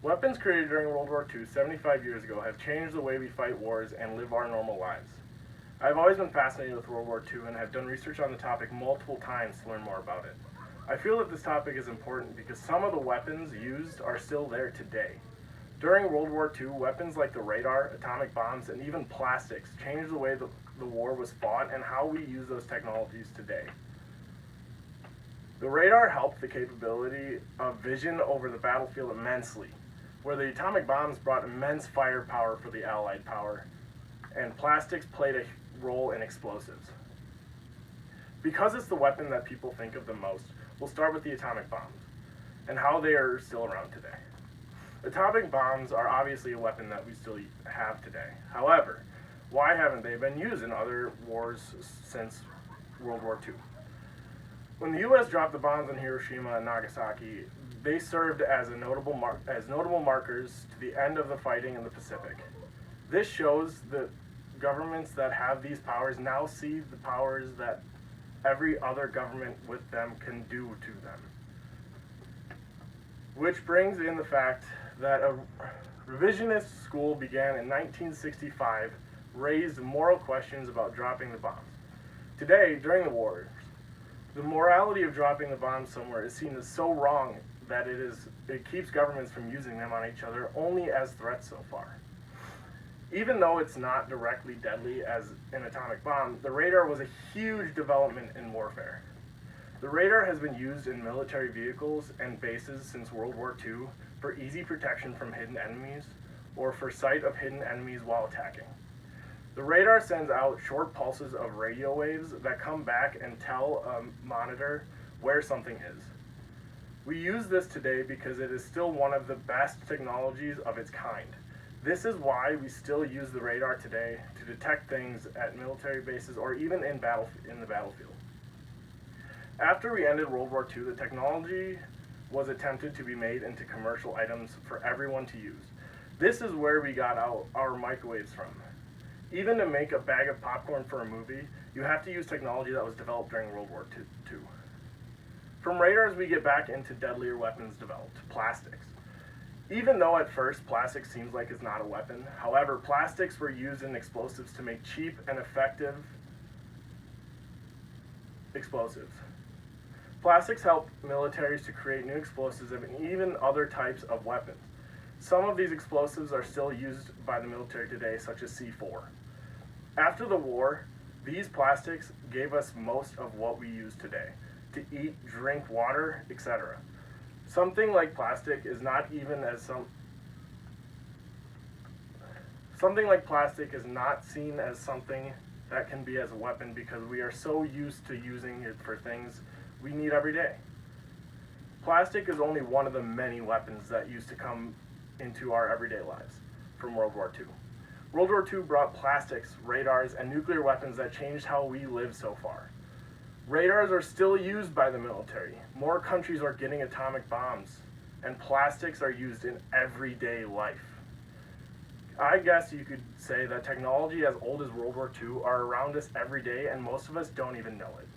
Weapons created during World War II 75 years ago have changed the way we fight wars and live our normal lives. I've always been fascinated with World War II and have done research on the topic multiple times to learn more about it. I feel that this topic is important because some of the weapons used are still there today. During World War II, weapons like the radar, atomic bombs, and even plastics changed the way the war was fought and how we use those technologies today. The radar helped the capability of vision over the battlefield immensely, where the atomic bombs brought immense firepower for the Allied power, and plastics played a role in explosives. Because it's the weapon that people think of the most, we'll start with the atomic bombs and how they are still around today. Atomic bombs are obviously a weapon that we still have today. However, why haven't they been used in other wars since World War II? When the U.S. dropped the bombs on Hiroshima and Nagasaki, they served as notable markers to the end of the fighting in the Pacific. This shows that governments that have these powers now see the powers that every other government with them can do to them. Which brings in the fact that a revisionist school began in 1965 raised moral questions about dropping the bombs. Today, during the wars, the morality of dropping the bombs somewhere is seen as so wrong that it keeps governments from using them on each other only as threats so far. Even though it's not directly deadly as an atomic bomb, the radar was a huge development in warfare. The radar has been used in military vehicles and bases since World War II for easy protection from hidden enemies or for sight of hidden enemies while attacking. The radar sends out short pulses of radio waves that come back and tell a monitor where something is. We use this today because it is still one of the best technologies of its kind. This is why we still use the radar today to detect things at military bases or even in the battlefield. After we ended World War II, the technology was attempted to be made into commercial items for everyone to use. This is where we got our microwaves from. Even to make a bag of popcorn for a movie, you have to use technology that was developed during World War II. From radars, we get back into deadlier weapons developed, plastics. Even though at first plastic seems like it's not a weapon, however, plastics were used in explosives to make cheap and effective explosives. Plastics help militaries to create new explosives and even other types of weapons. Some of these explosives are still used by the military today, such as C4. After the war, these plastics gave us most of what we use today, to eat, drink water, etc. Something like plastic is not seen as something that can be as a weapon because we are so used to using it for things we need every day. Plastic is only one of the many weapons that used to come into our everyday lives from World War II. World War II brought plastics, radars, and nuclear weapons that changed how we live so far. Radars are still used by the military. More countries are getting atomic bombs, and plastics are used in everyday life. I guess you could say that technology as old as World War II are around us every day, and most of us don't even know it.